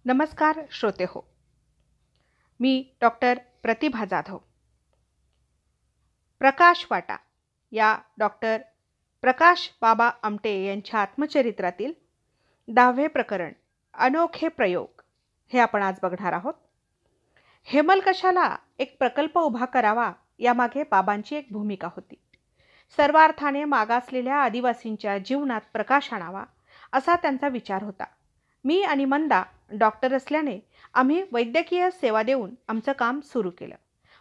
नमस्कार श्रोते हो. मी डॉक्टर प्रतिभा जाधव. प्रकाश वाटा या डॉक्टर प्रकाश बाबा आमटे यांच्या आत्मचरित्रातील 10वे प्रकरण अनोखे प्रयोग हे आपण आज बघणार आहोत. हेमलकशाला एक प्रकल्प उभा करावा यामागे बाबांची एक भूमिका होती. सर्वार्थाने मागासलेल्या आदिवासींच्या जीवनात प्रकाश आणावा असा त्यांचा विचार होता. मी आणि मंदा डॉक्टर असल्याने आम्ही वैद्यकीय सेवा देऊन आमचं काम सुरू केलं.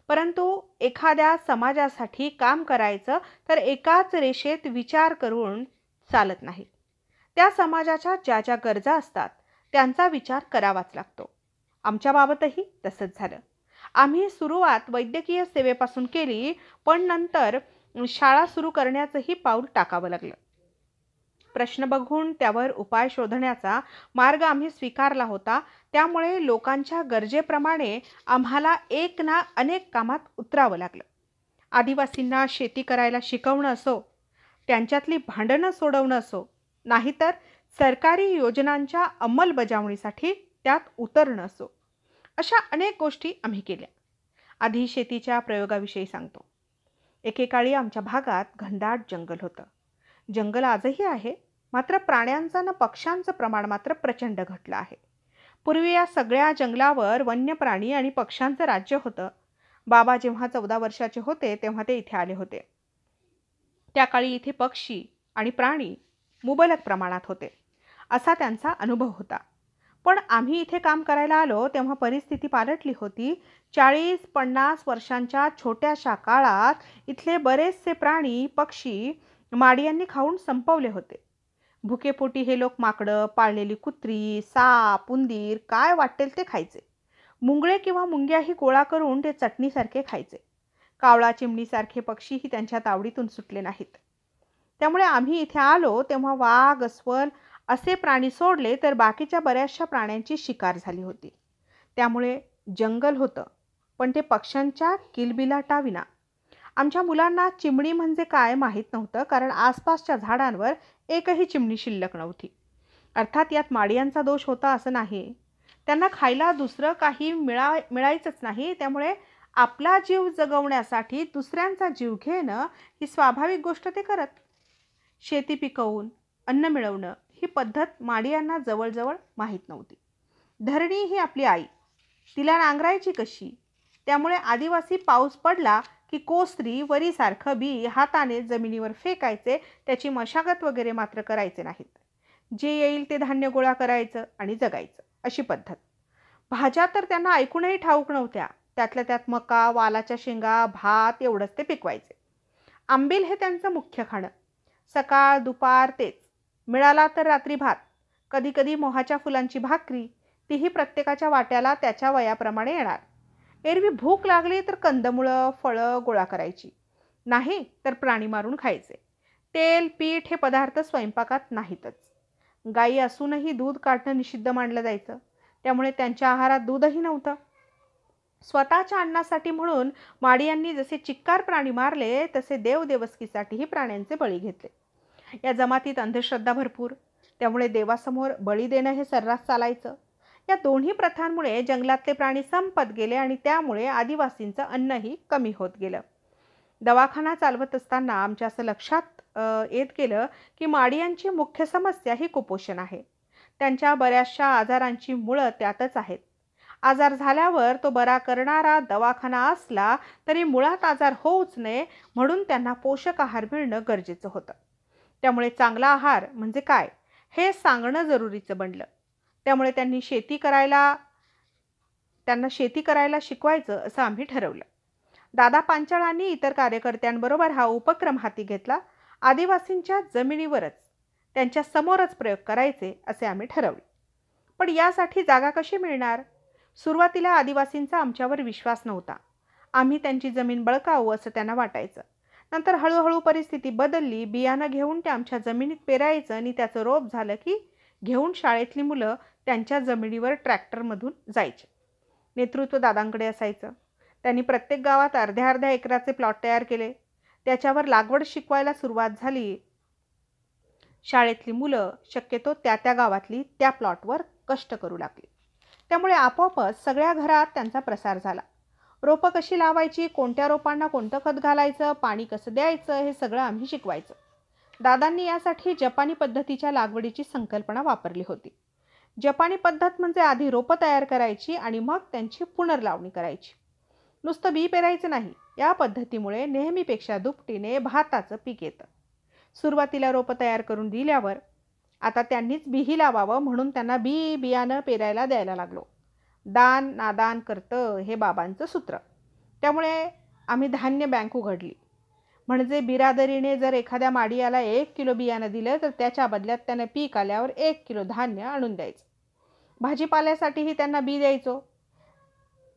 परंतु एखाद्या समाजासाठी काम करायचं तर एकाच रेषेत विचार करून चालत नाही. त्या समाजाच्या ज्या ज्या गरजा असतात त्यांचा विचार करावाच लागतो. आमच्या बाबतही तसंच झालं. आम्ही सुरुवात वैद्यकीय सेवेपासून केली, पण नंतर शाळा सुरू करण्याचंही पाऊल टाकावं लागलं. प्रश्न बघून त्यावर उपाय शोधण्याचा मार्ग आम्ही स्वीकारला होता. त्यामुळे लोकांच्या गरजेप्रमाणे आम्हाला एक ना अनेक कामात उतरावं लागलं. आदिवासींना शेती करायला शिकवणं असो, त्यांच्यातली भांडणं सोडवणं असो, नाहीतर सरकारी योजनांच्या अंमलबजावणीसाठी त्यात उतरणं असो, अशा अनेक गोष्टी आम्ही केल्या. आधी शेतीच्या प्रयोगाविषयी सांगतो. एकेकाळी आमच्या भागात घनदाट जंगल होतं. जंगल आजही आहे, मात्र प्राण्यांचं न पक्ष्यांचं प्रमाण मात्र प्रचंड घटलं आहे. पूर्वी या सगळ्या जंगलावर वन्य प्राणी आणि पक्ष्यांचं राज्य होतं. बाबा जेव्हा 14 वर्षाचे होते तेव्हा ते इथे आले होते. त्या काळी इथे पक्षी आणि प्राणी मुबलक प्रमाणात होते असा त्यांचा अनुभव होता. पण आम्ही इथे काम करायला आलो तेव्हा परिस्थिती पालटली होती. 40-50 वर्षांच्या छोट्याशा काळात इथले बरेचसे प्राणी पक्षी माडियांनी खाऊन संपवले होते. भुकेपोटी हे लोक माकडं, पाळलेली कुत्री, साप, उंदीर काय वाटेल ते खायचे. मुंगळे किंवा मुंग्याही गोळा करून ते चटणीसारखे खायचे. कावळा चिमणीसारखे पक्षीही त्यांच्या तावडीतून सुटले नाहीत. त्यामुळे आम्ही इथे आलो तेव्हा वाघ, अस्वल असे प्राणी सोडले तर बाकीच्या बऱ्याचशा प्राण्यांची शिकार झाली होती. त्यामुळे जंगल होतं, पण ते पक्ष्यांच्या किलबिलाटाविना. आमच्या मुलांना चिमणी म्हणजे काय माहीत नव्हतं, कारण आसपासच्या झाडांवर एकही चिमणी शिल्लक नव्हती. अर्थात यात माडियांचा दोष होता असं नाही. त्यांना खायला दुसरं काही मिळायचंच नाही. त्यामुळे आपला जीव जगवण्यासाठी दुसऱ्यांचा जीव घेणं ही स्वाभाविक गोष्ट ते करत. शेती पिकवून अन्न मिळवणं ही पद्धत माडियांना जवळजवळ माहीत नव्हती. धरणी ही आपली आई, तिला नांगरायची कशी? त्यामुळे आदिवासी पाऊस पडला की कोसरी वरीसारखं बी हाताने जमिनीवर फेकायचे. त्याची मशागत वगैरे मात्र करायचे नाहीत. जे येईल ते धान्य गोळा करायचं आणि जगायचं, अशी पद्धत. भाज्या तर त्यांना ऐकूनही ठाऊक नव्हत्या. त्यातल्या त्यात मका, वालाच्या शेंगा, भात एवढंच ते पिकवायचे. आंबील हे त्यांचं मुख्य खाणं. सकाळ दुपार तेच. मिळाला तर रात्री भात, कधीकधी मोहाच्या फुलांची भाकरी, तीही प्रत्येकाच्या वाट्याला त्याच्या वयाप्रमाणे येणार. एरवी भूक लागली तर कंदमुळं, फळं गोळा करायची, नाही तर प्राणी मारून खायचे. तेल, पीठ हे पदार्थ स्वयंपाकात नाहीतच. गायी असूनही दूध काढणं निषिद्ध मानलं जायचं. त्यामुळे त्यांच्या आहारात दूधही नव्हतं. स्वतःच्या अन्नासाठी म्हणून माडियांनी जसे चिक्कार प्राणी मारले तसे देवदेवस्कीसाठीही प्राण्यांचे बळी घेतले. या जमातीत अंधश्रद्धा भरपूर, त्यामुळे देवासमोर बळी देणं हे सर्रास चालायचं. या दोन्ही प्रथांमुळे जंगलातले प्राणी संपत गेले आणि त्यामुळे आदिवासींचं अन्नही कमी होत गेलं. दवाखाना चालवत असताना आमच्या असं लक्षात येत गेलं की माडियांची मुख्य समस्या ही कुपोषण आहे. त्यांच्या बऱ्याचशा आजारांची मुळं त्यातच आहेत. आजार झाल्यावर तो बरा करणारा दवाखाना असला तरी मुळात आजार होऊच नये म्हणून त्यांना पोषक आहार मिळणं गरजेचं होतं. त्यामुळे चांगला आहार म्हणजे काय हे सांगणं जरुरीचं बनलं. त्यामुळे त्यांना शेती करायला शिकवायचं असं आम्ही ठरवलं. दादा पांचाळांनी इतर कार्यकर्त्यांबरोबर हा उपक्रम हाती घेतला. आदिवासींच्या जमिनीवरच, त्यांच्या समोरच प्रयोग करायचे असे आम्ही ठरवले. पण यासाठी जागा कशी मिळणार? सुरुवातीला आदिवासींचा आमच्यावर विश्वास नव्हता. आम्ही त्यांची जमीन बळकावू असं त्यांना वाटायचं. नंतर हळूहळू परिस्थिती बदलली. बियाणं घेऊन ते आमच्या जमिनीत पेरायचं आणि त्याचं रोप झालं की घेऊन शाळेतली मुलं त्यांच्या जमिनीवर ट्रॅक्टरमधून जायचे. नेतृत्व दादांकडे असायचं. त्यांनी प्रत्येक गावात अर्ध्या अर्ध्या एकराचे प्लॉट तयार केले. त्याच्यावर लागवड शिकवायला सुरुवात झाली. शाळेतली मुलं शक्यतो त्या गावातली त्या प्लॉटवर कष्ट करू लागली. त्यामुळे आपोआपच सगळ्या घरात त्यांचा प्रसार झाला. रोपं कशी लावायची, कोणत्या रोपांना कोणतं खत घालायचं, पाणी कसं द्यायचं, हे सगळं आम्ही शिकवायचं. दादांनी यासाठी जपानी पद्धतीच्या लागवडीची संकल्पना वापरली होती. जपानी पद्धत म्हणजे आधी रोपं तयार करायची आणि मग त्यांची पुनर्लावणी करायची. नुसतं बी पेरायचं नाही. या पद्धतीमुळे नेहमीपेक्षा दुपटीने भाताचं पीक येतं. सुरुवातीला रोपं तयार करून दिल्यावर आता त्यांनीच बीही लावावं म्हणून त्यांना बियाणं पेरायला द्यायला लागलो. दान नादान करतं हे बाबांचं सूत्र. त्यामुळे आम्ही धान्य बँक उघडली. म्हणजे बिरादरीने जर एखाद्या माडियाला 1 किलो बियाणं दिलं तर त्याच्या बदल्यात त्याने पीक आल्यावर 1 किलो धान्य आणून द्यायचं. भाजीपाल्यासाठीही त्यांना बी द्यायचो.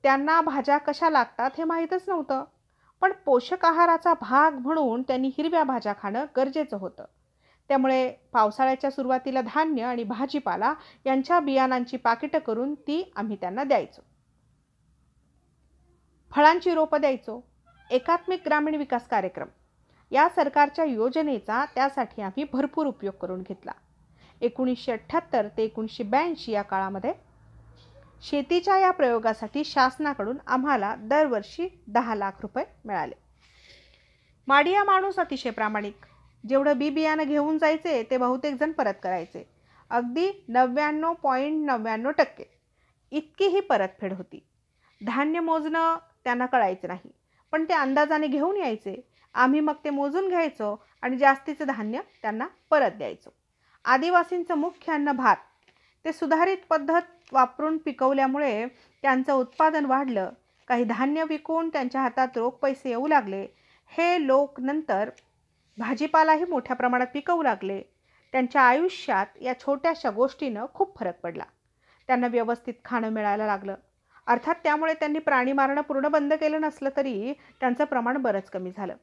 त्यांना भाज्या कशा लागतात हे माहीतच नव्हतं, पण पोषक आहाराचा भाग म्हणून त्यांनी हिरव्या भाज्या खाणं गरजेचं होतं. त्यामुळे पावसाळ्याच्या सुरुवातीला धान्य आणि भाजीपाला यांच्या बियाणांची पाकिटं करून ती आम्ही त्यांना द्यायचो. फळांची रोपं द्यायचो. एकात्मिक ग्रामीण विकास कार्यक्रम या सरकारच्या योजनेचा त्यासाठी आम्ही भरपूर उपयोग करून घेतला. 1978 ते 1982 या काळामध्ये शेतीच्या या प्रयोगासाठी शासनाकडून आम्हाला दरवर्षी 10 लाख रुपये मिळाले. माडिया माणूस अतिशय प्रामाणिक. जेवढं बियाणं घेऊन जायचे ते बहुतेक जण परत करायचे. अगदी 99.99% इतकी ही परतफेड होती. धान्य मोजणं त्यांना कळायचं नाही, पण ते अंदाजाने घेऊन यायचे. आम्ही मग ते मोजून घ्यायचो आणि जास्तीचं धान्य त्यांना परत द्यायचो. आदिवासींचं मुख्य अन्न भात ते सुधारित पद्धत वापरून पिकवल्यामुळे त्यांचं उत्पादन वाढलं. काही धान्य विकून त्यांच्या हातात रोख पैसे येऊ लागले. हे लोक नंतर भाजीपालाही मोठ्या प्रमाणात पिकवू लागले. त्यांच्या आयुष्यात या छोट्याशा गोष्टीनं खूप फरक पडला. त्यांना व्यवस्थित खाणं मिळायला लागलं. अर्थात त्यामुळे त्यांनी प्राणी मारणं पूर्ण बंद केलं नसलं तरी त्यांचं प्रमाण बरंच कमी झालं.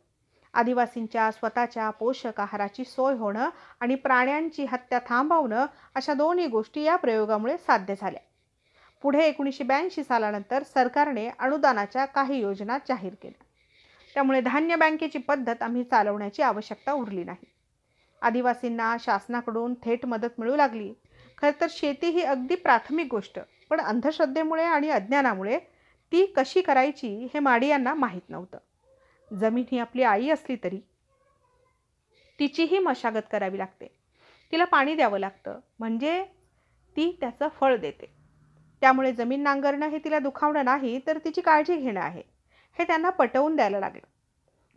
आदिवासींच्या स्वतःच्या पोषक आहाराची सोय होणं आणि प्राण्यांची हत्या थांबवणं अशा दोन्ही गोष्टी या प्रयोगामुळे साध्य झाल्या. पुढे 1982 सालानंतर सरकारने अनुदानाच्या काही योजना जाहीर केल्या. त्यामुळे धान्य बँकेची पद्धत आम्ही चालवण्याची आवश्यकता उरली नाही. आदिवासींना शासनाकडून थेट मदत मिळू लागली. खरं तर शेती ही अगदी प्राथमिक गोष्ट, पण अंधश्रद्धेमुळे आणि अज्ञानामुळे ती कशी करायची हे माडियांना माहीत नव्हतं. जमीन ही आपली आई असली तरी तिचीही मशागत करावी लागते. तिला पाणी द्यावं लागतं, म्हणजे ती त्याचं फळ देते. त्यामुळे जमीन नांगरणं हे तिला दुखावणं नाही, तर तिची काळजी घेणं आहे, हे त्यांना पटवून द्यायला लागलं.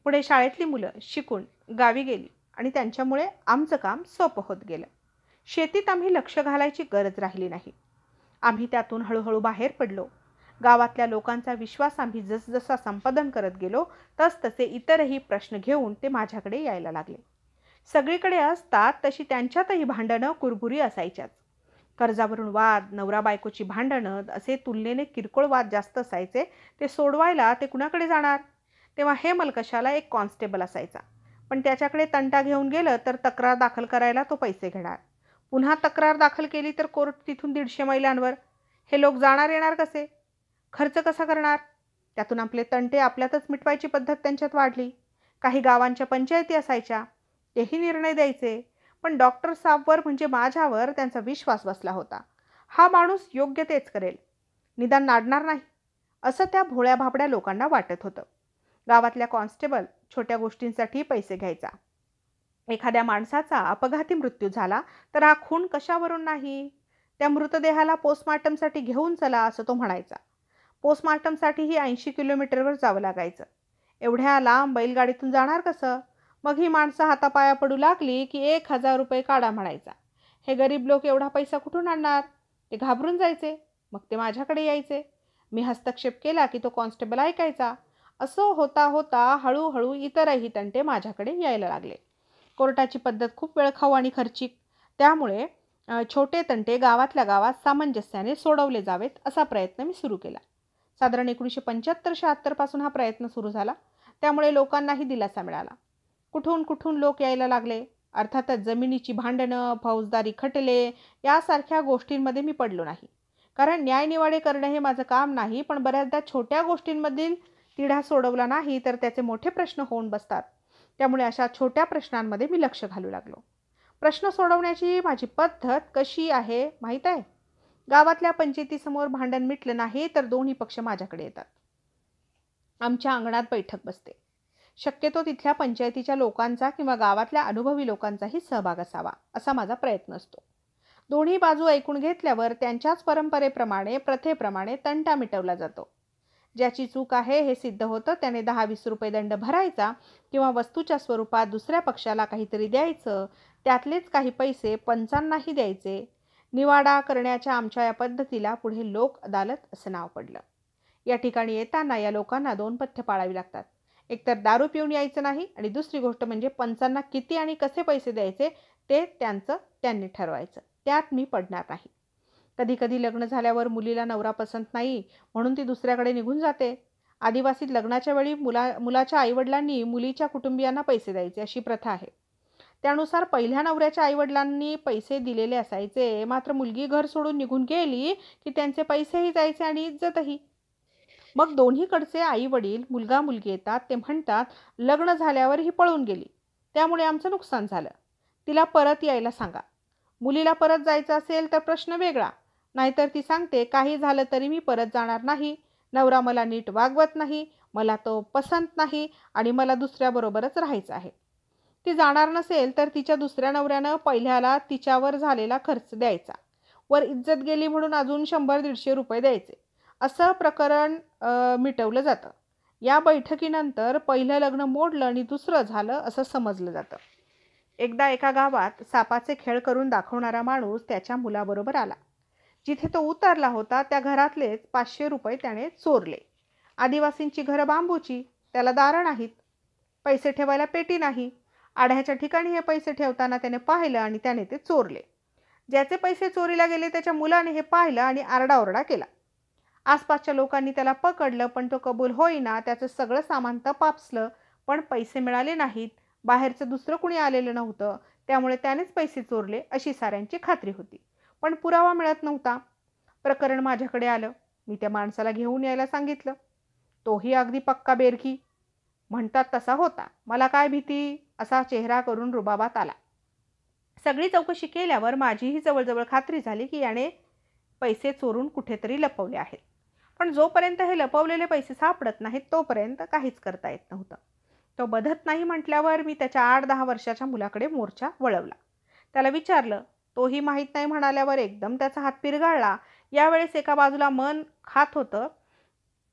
पुढे शाळेतली मुलं शिकून गावी गेली आणि त्यांच्यामुळे आमचं काम सोपं होत गेलं. शेतीत आम्ही लक्ष घालायची गरज राहिली नाही. आम्ही त्यातून हळूहळू बाहेर पडलो. गावातल्या लोकांचा विश्वास आम्ही जसजसा संपादन करत गेलो तसतसे इतरही प्रश्न घेऊन ते माझ्याकडे यायला लागले. सगळीकडे असतात तशी त्यांच्यातही भांडणं कुरबुरी असायच्याच. कर्जावरून वाद, नवरा बायकोची भांडणं असे तुलनेने किरकोळ वाद जास्त असायचे. ते सोडवायला ते कुणाकडे जाणार? तेव्हा हे मलकशाला एक कॉन्स्टेबल असायचा, पण त्याच्याकडे तंटा घेऊन गेलं तर तक्रार दाखल करायला तो पैसे घेणार. पुन्हा तक्रार दाखल केली तर कोर्ट तिथून 150 मैलांवर. हे लोक जाणार येणार कसे? खर्च कसा करणार? त्यातून आपले तंटे आपल्यातच मिटवायची पद्धत त्यांच्यात वाढली. काही गावांच्या पंचायती असायच्या, तेही निर्णय द्यायचे. पण डॉक्टर साहेबवर म्हणजे माझ्यावर त्यांचा विश्वास बसला होता. हा माणूस योग्य तेच करेल, निदान नाडणार नाही, असं त्या भोळ्या भाबड्या लोकांना वाटत होतं. गावातल्या कॉन्स्टेबल छोट्या गोष्टींसाठी पैसे घ्यायचा. एखाद्या माणसाचा अपघाती मृत्यू झाला तर हा खून कशावरून नाही, त्या मृतदेहाला पोस्टमार्टमसाठी घेऊन चला असं तो म्हणायचा. पोस्टमार्टमसाठीही 80 किलोमीटरवर जावं लागायचं. एवढ्या लांब बैलगाडीतून जाणार कसं? मग ही माणसं हातापाया पडू लागली की 1000 रुपये काढा म्हणायचा. हे गरीब लोक एवढा पैसा कुठून आणणार? ते घाबरून जायचे. मग ते माझ्याकडे यायचे. मी हस्तक्षेप केला की तो कॉन्स्टेबल ऐकायचा. असं होता होता हळूहळू इतरही तंटे माझ्याकडे यायला लागले. कोर्टाची पद्धत खूप वेळखाऊ आणि खर्चिक. त्यामुळे छोटे तंटे गावातल्या गावात सामंजस्याने सोडवले जावेत असा प्रयत्न मी सुरू केला. साधारण 1975-76 पासून हा प्रयत्न सुरू झाला. त्यामुळे लोकांनाही दिलासा मिळाला. कुठून कुठून लोक यायला लागले. अर्थातच जमिनीची भांडणं, फौजदारी खटले यासारख्या गोष्टींमध्ये मी पडलो नाही, कारण न्यायनिवाडे करणं हे माझं काम नाही. पण बऱ्याचदा छोट्या गोष्टींमधील तिढा सोडवला नाही तर त्याचे मोठे प्रश्न होऊन बसतात. त्यामुळे अशा छोट्या प्रश्नांमध्ये मी लक्ष घालू लागलो. प्रश्न सोडवण्याची माझी पद्धत कशी आहे माहीत आहे? गावातल्या पंचायतीसमोर भांडण मिटलं नाही तर दोन्ही पक्ष माझ्याकडे येतात. आमच्या अंगणात बैठक बसते. शक्यतो तिथल्या पंचायतीच्या लोकांचा किंवा गावातल्या अनुभवी लोकांचाही सहभाग असावा असा माझा प्रयत्न असतो. दोन्ही बाजू ऐकून घेतल्यावर त्यांच्याच परंपरेप्रमाणे प्रथेप्रमाणे तंटा मिटवला जातो. ज्याची चूक आहे हे सिद्ध होतं त्याने 10-20 रुपये दंड भरायचा किंवा वस्तूच्या स्वरूपात दुसऱ्या पक्षाला काहीतरी द्यायचं. त्यातलेच काही पैसे पंचांनाही द्यायचे. निवाडा करण्याच्या आमच्या या पद्धतीला पुढे लोक अदालत असं नाव पडलं. या ठिकाणी येताना या लोकांना 2 पथ्य पाळावी लागतात. एकतर दारू पिऊन यायचं नाही आणि दुसरी गोष्ट म्हणजे पंचांना किती आणि कसे पैसे द्यायचे ते त्यांनी ठरवायचं. त्यात मी पडणार नाही. कधी कधी लग्न झाल्यावर मुलीला नवरा पसंत नाही म्हणून ती दुसऱ्याकडे निघून जाते. आदिवासीत लग्नाच्या वेळी मुलाच्या आईवडिलांनी मुलीच्या कुटुंबियांना पैसे द्यायचे अशी प्रथा आहे. त्यानुसार पहिल्या नवऱ्याच्या आईवडिलांनी पैसे दिलेले असायचे, मात्र मुलगी घर सोडून निघून गेली की त्यांचे पैसेही जायचे आणि इज्जतही. मग दोन्हीकडचे आई वडील मुलगा मुलगी येतात. ते म्हणतात लग्न झाल्यावर ही पळून गेली त्यामुळे आमचं नुकसान झालं, तिला परत यायला सांगा. मुलीला परत जायचं असेल तर प्रश्न वेगळा, नाहीतर ती सांगते काही झालं तरी मी परत जाणार नाही, नवरा मला नीट वागवत नाही, मला तो पसंत नाही आणि मला दुसऱ्याबरोबरच राहायचं आहे. ती जाणार नसेल तर तिच्या दुसऱ्या नवऱ्यानं पहिल्याला तिच्यावर झालेला खर्च द्यायचा, वर इज्जत गेली म्हणून अजून 100-150 रुपये द्यायचे. असं प्रकरण मिटवलं जातं. या बैठकीनंतर पहिलं लग्न मोडलं आणि दुसरं झालं असं समजलं जातं. एकदा एका गावात सापाचे खेळ करून दाखवणारा माणूस त्याच्या मुलाबरोबर आला. जिथे तो उतरला होता त्या घरातलेच 500 रुपये त्याने चोरले. आदिवासींची घरं बांबूची, त्याला दारं नाहीत, पैसे ठेवायला पेटी नाही. आढ्याच्या ठिकाणी हे पैसे ठेवताना त्याने पाहिलं आणि त्याने ते चोरले. ज्याचे पैसे चोरीला गेले त्याच्या मुलाने हे पाहिलं आणि आरडाओरडा केला. आसपासच्या लोकांनी त्याला पकडलं पण तो कबूल होईना. त्याचं सगळं सामान तपासलं पण पैसे मिळाले नाहीत. बाहेरचं दुसरं कुणी आलेलं नव्हतं त्यामुळे त्यानेच पैसे चोरले अशी साऱ्यांची खात्री होती, पण पुरावा मिळत नव्हता. प्रकरण माझ्याकडे आलं. मी त्या माणसाला घेऊन यायला सांगितलं. तोही अगदी पक्का बेरकी म्हणतात तसा होता. मला काय भीती असा चेहरा करून रुबाबात आला. सगळी चौकशी केल्यावर माझीही जवळजवळ खात्री झाली की याने पैसे चोरून कुठेतरी लपवले आहेत. पण जोपर्यंत हे लपवलेले पैसे सापडत नाहीत तोपर्यंत काहीच करता येत नव्हतं. तो बधत नाही म्हटल्यावर मी त्याच्या 8-10 वर्षाच्या मुलाकडे मोर्चा वळवला. त्याला विचारलं. तोही माहीत नाही म्हणाल्यावर एकदम त्याचा हात पिरगाळला. यावेळेस एका बाजूला मन खात होतं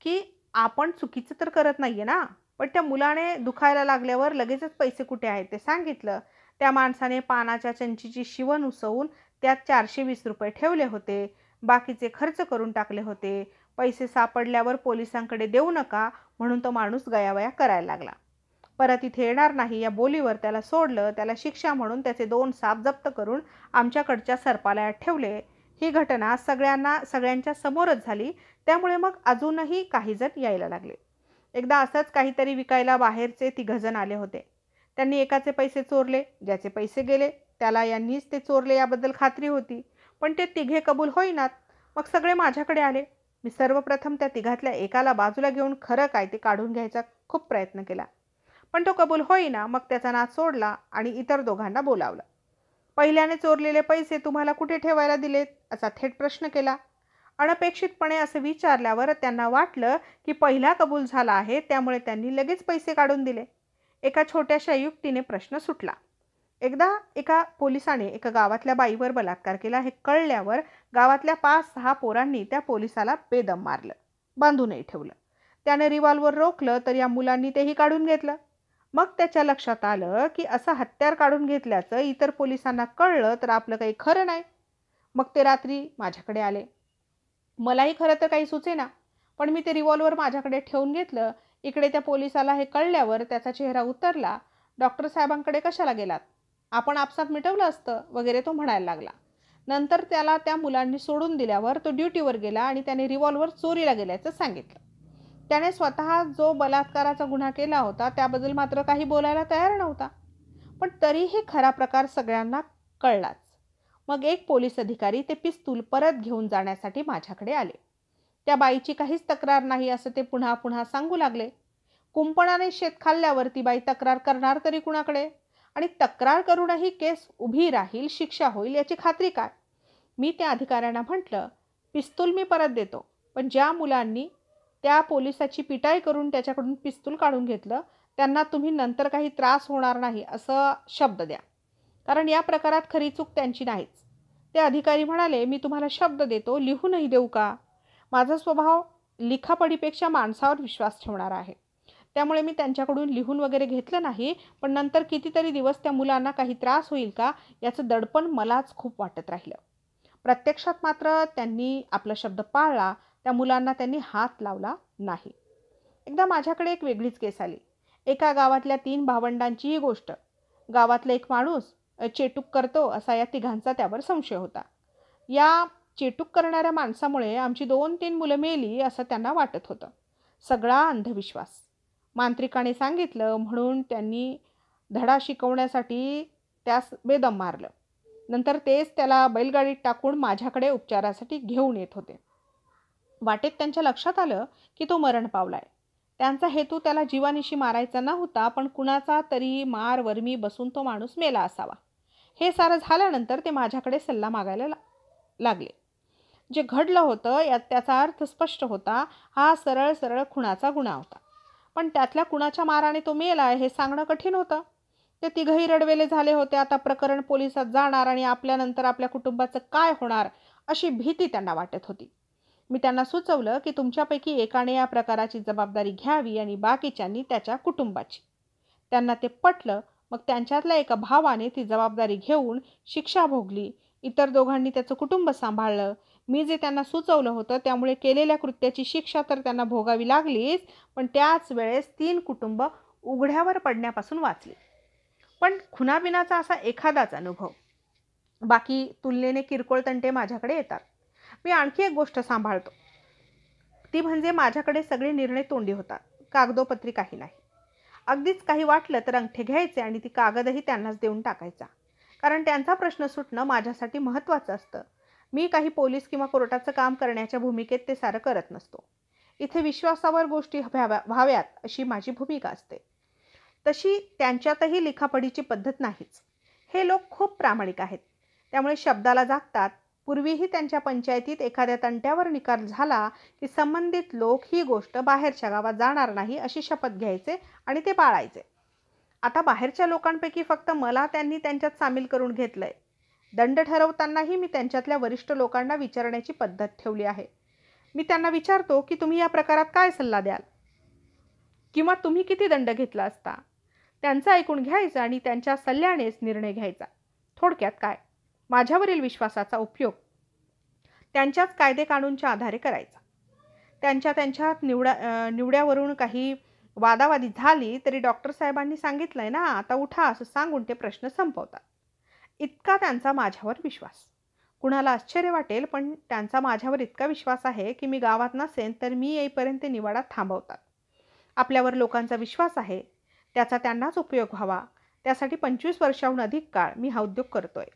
की आपण चुकीचं तर करत नाहीये ना, पण त्या मुलाने दुखायला लागल्यावर लगेचच पैसे कुठे आहेत ते सांगितलं. त्या माणसाने पानाच्या चंचीची शिवण उसवून त्यात 420 रुपये ठेवले होते. बाकीचे खर्च करून टाकले होते. पैसे सापडल्यावर पोलिसांकडे देऊ नका म्हणून तो माणूस गयावया करायला लागला. परत इथे येणार नाही या बोलीवर त्याला सोडलं. त्याला शिक्षा म्हणून त्याचे 2 साप जप्त करून आमच्याकडच्या सरपालयात ठेवले. ही घटना सगळ्यांच्या समोरच झाली. त्यामुळे मग अजूनही काही जण यायला लागले. एकदा असंच काहीतरी विकायला बाहेरचे 3 जण आले होते. त्यांनी एकाचे पैसे चोरले. ज्याचे पैसे गेले त्याला यांनीच ते चोरले याबद्दल खात्री होती, पण ते 3 कबूल होईनात. मग सगळे माझ्याकडे आले. मी सर्वप्रथम त्या 3 एकाला बाजूला घेऊन खरं काय ते काढून घ्यायचा खूप प्रयत्न केला, पण तो कबूल होईना. मग त्याचा नाद सोडला आणि इतर 2 बोलावलं. पहिल्याने चोरलेले पैसे तुम्हाला कुठे ठेवायला दिलेत असा थेट प्रश्न केला. अनपेक्षितपणे असं विचारल्यावर त्यांना वाटलं की पहिला कबूल झाला आहे त्यामुळे त्यांनी लगेच पैसे काढून दिले. एका छोट्याशा युक्तीने प्रश्न सुटला. एकदा एका पोलिसाने एका गावातल्या बाईवर बलात्कार केला हे कळल्यावर गावातल्या 5-6 पोरांनी त्या पोलिसाला बेदम मारलं, बांधूनही ठेवलं. त्याने रिव्हॉल्वर रोखलं तर या मुलांनी तेही काढून घेतलं. मग त्याच्या लक्षात आलं की असं हत्यार काढून घेतल्याचं इतर पोलिसांना कळलं तर आपलं काही खरं नाही. मग ते रात्री माझ्याकडे आले. मलाही खरं तर काही सुचेना, पण मी ते रिव्हॉल्वर माझ्याकडे ठेवून घेतलं. इकडे त्या पोलिसाला हे कळल्यावर त्याचा चेहरा उतरला. डॉक्टर साहेबांकडे कशाला गेलात, आपण आपसात मिटवलं असतं वगैरे तो म्हणायला लागला. नंतर त्याला त्या मुलांनी सोडून दिल्यावर तो ड्युटीवर गेला आणि त्याने रिव्हॉल्वर चोरीला गेल्याचं सांगितलं. त्याने स्वतः जो बलात्काराचा गुन्हा केला होता त्याबद्दल मात्र काही बोलायला तयार नव्हता, पण तरीही खरा प्रकार सगळ्यांना कळलाच. मग एक पोलीस अधिकारी ते पिस्तूल परत घेऊन जाण्यासाठी माझ्याकडे आले. त्या बाईची काहीच तक्रार नाही असं ते पुन्हा पुन्हा सांगू लागले. कुंपणाने शेत खाल्ल्यावर ती बाई तक्रार करणार तरी कुणाकडे, आणि तक्रार करूनही केस उभी राहील, शिक्षा होईल याची खात्री काय. मी त्या अधिकाऱ्यांना म्हटलं, पिस्तूल मी परत देतो, पण ज्या मुलांनी त्या पोलिसाची पिटाई करून त्याच्याकडून पिस्तूल काढून घेतलं, त्यांना तुम्ही नंतर काही त्रास होणार नाही असं शब्द द्या. कारण या प्रकारात खरी चूक त्यांची नाहीच. ते अधिकारी म्हणाले, मी तुम्हाला शब्द देतो, लिहूनही देऊ का? माझा स्वभाव लिखापडीपेक्षा माणसावर विश्वास ठेवणारा आहे. त्यामुळे मी त्यांच्याकडून लिहून वगैरे घेतलं नाही, पण नंतर कितीतरी दिवस त्या मुलांना काही त्रास होईल का याचं दडपण मलाच खूप वाटत राहिलं. प्रत्यक्षात मात्र त्यांनी आपला शब्द पाळला. त्या मुलांना त्यांनी हात लावला नाही. एकदा माझ्याकडे एक वेगळीच केस आली. एका गावातल्या 3 भावंडांची ही गोष्ट. गावातला एक माणूस चेटूक करतो असा या तिघांचा त्यावर संशय होता. या चेटूक करणाऱ्या माणसामुळे आमची 2-3 मुलं मेली असं त्यांना वाटत होतं. सगळा अंधविश्वास. मांत्रिकाने सांगितलं म्हणून त्यांनी धडा शिकवण्यासाठी त्यास बेदम मारलं. नंतर तेच त्याला बैलगाडीत टाकून माझ्याकडे उपचारासाठी घेऊन येत होते. वाटेत त्यांच्या लक्षात आलं की तो मरण पावलाय. त्यांचा हेतू त्याला जीवानिशी मारायचा नव्हता, पण कुणाचा तरी मार वरमी बसून तो माणूस मेला असावा. हे सारं झाल्यानंतर ते माझ्याकडे सल्ला मागायला लागले. जे घडलं होतं यात त्याचा अर्थ स्पष्ट होता. हा सरळ सरळ खुनाचा गुन्हा होता. पण त्यातल्या कुणाच्या माराने तो मेला हे सांगणं कठीण होतं. ते तिघही रडवेले झाले होते. आता प्रकरण पोलिसात जाणार आणि आपल्यानंतर आपल्या कुटुंबाचं काय होणार अशी भीती त्यांना वाटत होती. मी त्यांना सुचवलं की तुमच्यापैकी एकाने या प्रकाराची जबाबदारी घ्यावी आणि बाकीच्यांनी त्याच्या कुटुंबाची. त्यांना ते पटलं. मग त्यांच्यातल्या एका भावाने ती जबाबदारी घेऊन शिक्षा भोगली. इतर दोघांनी त्याचं कुटुंब सांभाळलं. मी जे त्यांना सुचवलं होतं त्यामुळे केलेल्या कृत्याची शिक्षा तर त्यांना भोगावी लागलीच, पण त्याच वेळेस 3 कुटुंब उघड्यावर पडण्यापासून वाचली. पण खुनाबिनाचा असा एखादाच अनुभव. बाकी तुलनेने किरकोळ तंटे माझ्याकडे येतात. मी आणखी एक गोष्ट सांभाळतो. ती म्हणजे माझ्याकडे सगळे निर्णय तोंडी होतात. कागदोपत्री काही नाही. अगदीच काही वाटलं तर अंगठे घ्यायचे आणि ती कागदही त्यांनाच देऊन टाकायचा. कारण त्यांचा प्रश्न सुटणं माझ्यासाठी महत्त्वाचं असतं. मी काही पोलीस किंवा कोर्टाचं काम करण्याच्या भूमिकेत ते सारं करत नसतो. इथे विश्वासावर गोष्टी व्हाव्यात अशी माझी भूमिका असते. तशी त्यांच्यातही लिखापडीची पद्धत नाहीच. हे लोक खूप प्रामाणिक आहेत. त्यामुळे शब्दाला जागतात. पूर्वीही त्यांच्या पंचायतीत एखाद्या तंट्यावर निकाल झाला की संबंधित लोक ही गोष्ट बाहेरच्या गावात जाणार नाही अशी शपथ घ्यायचे आणि ते पाळायचे. आता बाहेरच्या लोकांपैकी फक्त मला त्यांनी त्यांच्यात सामील करून घेतलंय. दंड ठरवतानाही मी त्यांच्यातल्या वरिष्ठ लोकांना विचारण्याची पद्धत ठेवली आहे. मी त्यांना विचारतो की तुम्ही या प्रकारात काय सल्ला द्याल किंवा तुम्ही किती दंड घेतला असता. त्यांचं ऐकून घ्यायचं आणि त्यांच्या सल्ल्यानेच निर्णय घ्यायचा. थोडक्यात काय, माझ्यावरील विश्वासाचा उपयोग त्यांच्याच कायदे कानूनच्या आधारे करायचा. त्यांच्यात निवड्यावरून काही वादावादी झाली तरी डॉक्टर साहेबांनी सांगितलंय ना, आता उठा असं सांगून ते प्रश्न संपवतात. इतका त्यांचा माझ्यावर विश्वास. कुणाला आश्चर्य वाटेल, पण त्यांचा माझ्यावर इतका विश्वास आहे की मी गावात नसेन तर मी येईपर्यंत निवाडा थांबवतात. आपल्यावर लोकांचा विश्वास आहे, त्याचा त्यांनाच उपयोग व्हावा, त्यासाठी 25 वर्षाहून अधिक काळ मी हा उद्योग करतोय.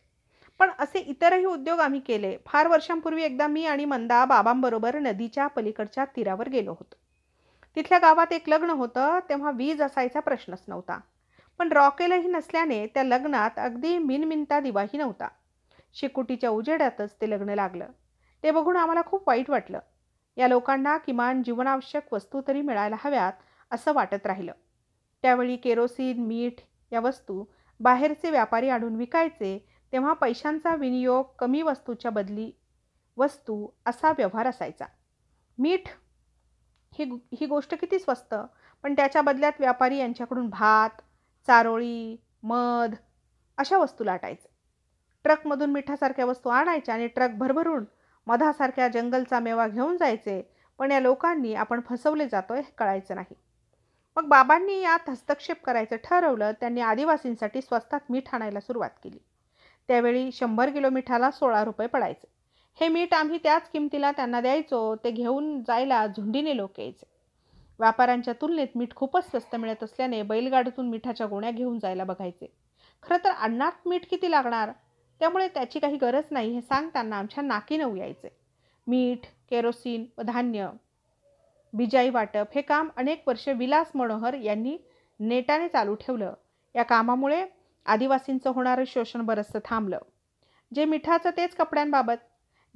पण असे इतरही उद्योग आम्ही केले. फार वर्षांपूर्वी एकदा मी आणि मंदा बाबांबरोबर नदीच्या पलीकडच्या तीरावर गेलो होतो. तिथल्या गावात एक लग्न होतं. तेव्हा वीज असायचा प्रश्नच नव्हता. पण रॉकेलही नसल्याने त्या लग्नात अगदी मिनमिनता दिवाही नव्हता. शिकुटीच्या उजेडातच ते लग्न लागलं. ते बघून आम्हाला खूप वाईट वाटलं. या लोकांना किमान जीवनावश्यक वस्तू तरी मिळायला हव्यात असं वाटत राहिलं. त्यावेळी केरोसिन, मीठ या वस्तू बाहेरचे व्यापारी आणून विकायचे. तेव्हा पैशांचा विनियोग कमी वस्तूच्या बदली वस्तू असा व्यवहार असायचा. मीठ ही गोष्ट किती स्वस्त, पण त्याच्या बदल्यात व्यापारी यांच्याकडून भात, चारोळी, मध अशा वस्तू लाटायचे. ट्रकमधून मिठासारख्या वस्तू आणायच्या आणि ट्रक भरभरून मधासारख्या जंगलचा मेवा घेऊन जायचे. पण या लोकांनी आपण फसवले जातोय हे कळायचं नाही. मग बाबांनी यात हस्तक्षेप करायचं ठरवलं. त्यांनी आदिवासींसाठी स्वस्तात मीठ आणायला सुरुवात केली. त्यावेळी 100 किलो मिठाला 16 रुपये पडायचे. हे मीठ आम्ही त्याच किमतीला त्यांना द्यायचो. ते घेऊन जायला झुंडीने लोक यायचे. व्यापाऱ्यांच्या तुलनेत मीठ खूपच स्वस्त मिळत असल्याने बैलगाडीतून मिठाच्या गोण्या घेऊन जायला बघायचे. खरं तर अन्नात मीठ किती लागणार, त्यामुळे त्याची काही गरज नाही हे सांगताना आमच्या नाकी नऊ यायचे. मीठ, केरोसिन व धान्य बिजाई वाटप हे काम अनेक वर्ष विलास मनोहर यांनी नेटाने चालू ठेवलं. या कामामुळे आदिवासींचं होणारं शोषण बरंचसं थांबलं. जे मिठाचं तेच कपड्यांबाबत.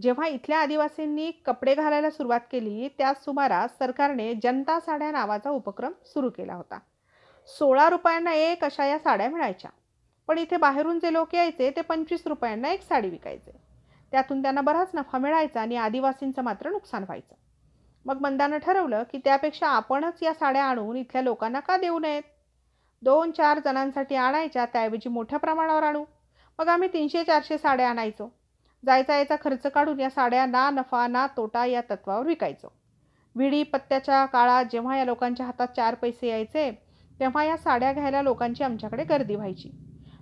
जेव्हा इथल्या आदिवासींनी कपडे घालायला सुरुवात केली, त्याच सुमारास सरकारने जनता साड्या नावाचा उपक्रम सुरू केला होता. 16 रुपयांना एक अशा या साड्या मिळायच्या. पण इथे बाहेरून जे लोक यायचे ते 25 रुपयांना एक साडी विकायचे. त्यातून त्यांना बराच नफा मिळायचा आणि आदिवासींचं मात्र नुकसान व्हायचं. मग मंदानं ठरवलं की त्यापेक्षा आपणच या साड्या आणून इथल्या लोकांना का देऊ नयेत. 2-4 जणांसाठी आणायच्या त्याऐवजी मोठ्या प्रमाणावर आणू. मग आम्ही 300-400 साड्या आणायचो. जायचा यायचा खर्च काढून या साड्या ना नफा ना तोटा या तत्वावर विकायचो. विडी पत्त्याच्या काळात जेव्हा या लोकांच्या हातात 4 पैसे यायचे, तेव्हा या साड्या घ्यायला लोकांची आमच्याकडे गर्दी व्हायची.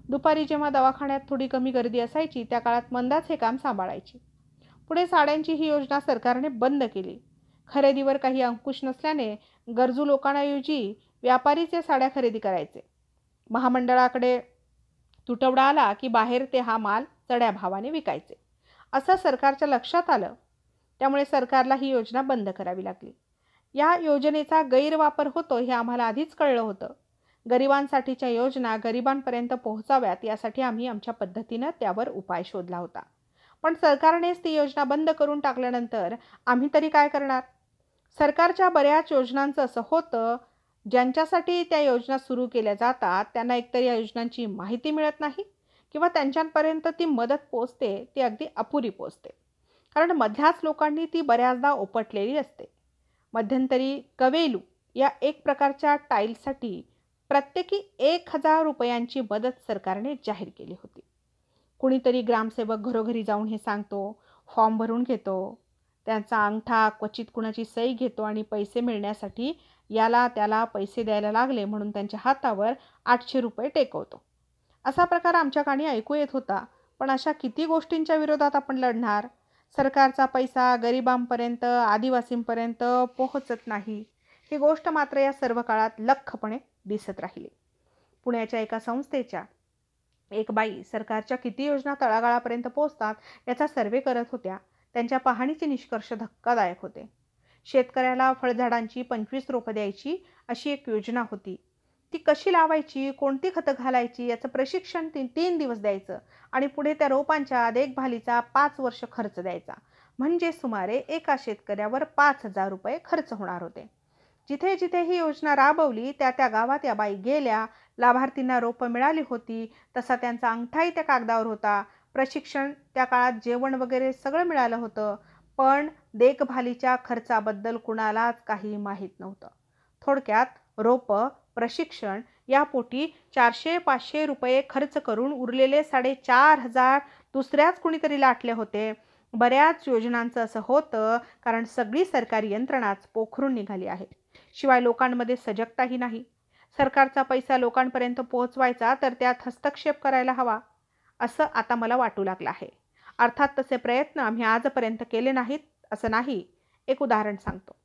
दुपारी जेव्हा दवाखान्यात थोडी कमी गर्दी असायची, त्या काळात मंदाच हे काम सांभाळायची. पुढे साड्यांची ही योजना सरकारने बंद केली. खरेदीवर काही अंकुश नसल्याने गरजू लोकांऐवजी व्यापारीच या साड्या खरेदी करायचे. महामंडळाकडे तुटवडा आला की बाहेर ते हा माल चढ्या भावाने विकायचे. असं सरकारच्या लक्षात आलं. त्यामुळे सरकारला ही योजना बंद करावी लागली. या योजनेचा गैरवापर होतो हे आम्हाला आधीच कळलं होतं. गरिबांसाठीच्या योजना गरिबांपर्यंत पोहोचाव्यात यासाठी आम्ही आमच्या पद्धतीनं त्यावर उपाय शोधला होता. पण सरकारनेच ती योजना बंद करून टाकल्यानंतर आम्ही तरी काय करणार. सरकारच्या बऱ्याच योजनांचं असं होतं, ज्यांच्यासाठी त्या योजना सुरू केल्या जातात त्यांना एकतर या योजनांची माहिती मिळत नाही किंवा त्यांच्यापर्यंत ती मदत पोचते ती अगदी अपुरी पोचते. कारण मधल्याच लोकांनी ती बऱ्याचदा उपटलेली असते. मध्यंतरी कवेलू या एक प्रकारच्या टाईलसाठी प्रत्येकी 1000 रुपयांची मदत सरकारने जाहीर केली होती. कुणीतरी ग्रामसेवक घरोघरी जाऊन हे सांगतो, फॉर्म भरून घेतो, त्यांचा अंगठा क्वचित कुणाची सही घेतो आणि पैसे मिळण्यासाठी याला त्याला पैसे द्यायला लागले म्हणून त्यांच्या हातावर 800 रुपये टेकवतो. असा प्रकार आमच्या कानी ऐकू येत होता. पण अशा किती गोष्टींच्या विरोधात आपण लढणार. सरकारचा पैसा गरिबांपर्यंत आदिवासींपर्यंत पोहोचत नाही ही गोष्ट मात्र या सर्व काळात लख्खपणे दिसत राहिली. पुण्याच्या एका संस्थेच्या एक बाई सरकारच्या किती योजना तळागाळापर्यंत पोहोचतात याचा सर्वे करत होत्या. त्यांच्या पाहणीचे निष्कर्ष धक्कादायक होते. शेतकऱ्याला फळझाडांची 25 रोपं द्यायची अशी एक योजना होती. ती कशी लावायची, कोणती खतं घालायची याचं प्रशिक्षण 3 दिवस द्यायचं आणि पुढे त्या रोपांच्या देखभालीचा 5 वर्ष खर्च द्यायचा. म्हणजे सुमारे एका शेतकऱ्यावर 5000 रुपये खर्च होणार होते. जिथे जिथे ही योजना राबवली त्या त्या गावात या बाई गेल्या. लाभार्थींना रोपं मिळाली होती. तसा त्यांचा अंगठाही त्या कागदावर होता. प्रशिक्षण, त्या काळात जेवण वगैरे सगळं मिळालं होतं. पण देखभालीच्या खर्चाबद्दल कुणालाच काही माहीत नव्हतं. थोडक्यात रोपं, प्रशिक्षण यापोटी 400-500 रुपये खर्च करून उरलेले 4500 दुसऱ्याच कुणीतरी लाटले होते. बऱ्याच योजनांचं असं होतं कारण सगळी सरकारी यंत्रणाच पोखरून निघाली आहे. शिवाय लोकांमध्ये सजगताही नाही. सरकारचा पैसा लोकांपर्यंत पोहोचवायचा तर त्यात हस्तक्षेप करायला हवा असं आता मला वाटू लागलं आहे. अर्थात तसे प्रयत्न आम्ही आजपर्यंत केले नाहीत असं नाही. एक उदाहरण सांगतो.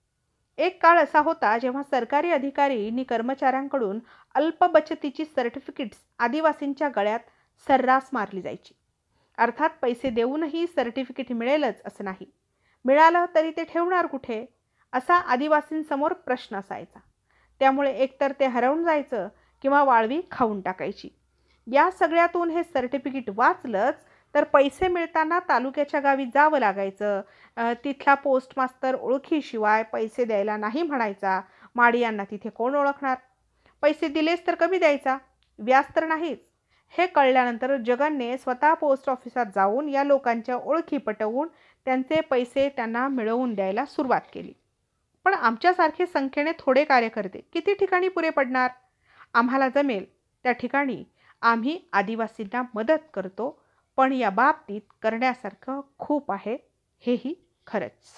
एक काळ असा होता जेव्हा सरकारी अधिकारी आणि कर्मचाऱ्यांकडून अल्प बचतीची सर्टिफिकेट्स आदिवासींच्या गळ्यात सर्रास मारली जायची. अर्थात पैसे देऊनही सर्टिफिकेट मिळेलच असं नाही. मिळालं तरी ते ठेवणार कुठे असा आदिवासींसमोर प्रश्न असायचा. त्यामुळे एकतर ते हरवून जायचं किंवा वाळवी खाऊन टाकायची. या सगळ्यातून हे सर्टिफिकेट वाचलंच तर पैसे मिळताना तालुक्याच्या गावी जावं लागायचं. तिथला पोस्ट मास्तर ओळखीशिवाय पैसे द्यायला नाही म्हणायचा. माडियांना तिथे कोण ओळखणार. पैसे दिलेच तर कमी द्यायचा, व्याज तर नाहीच. हे कळल्यानंतर जगनने स्वतः पोस्ट ऑफिसात जाऊन या लोकांच्या ओळखी पटवून त्यांचे पैसे त्यांना मिळवून द्यायला सुरुवात केली. पण आमच्यासारखे संख्येने थोडे कार्यकर्ते किती ठिकाणी पुरे पडणार. आम्हाला जमेल त्या ठिकाणी आम्ही आदिवासींना मदत करतो. पण या बाबतीत करण्यासारखं खूप आहे हेही खरंच.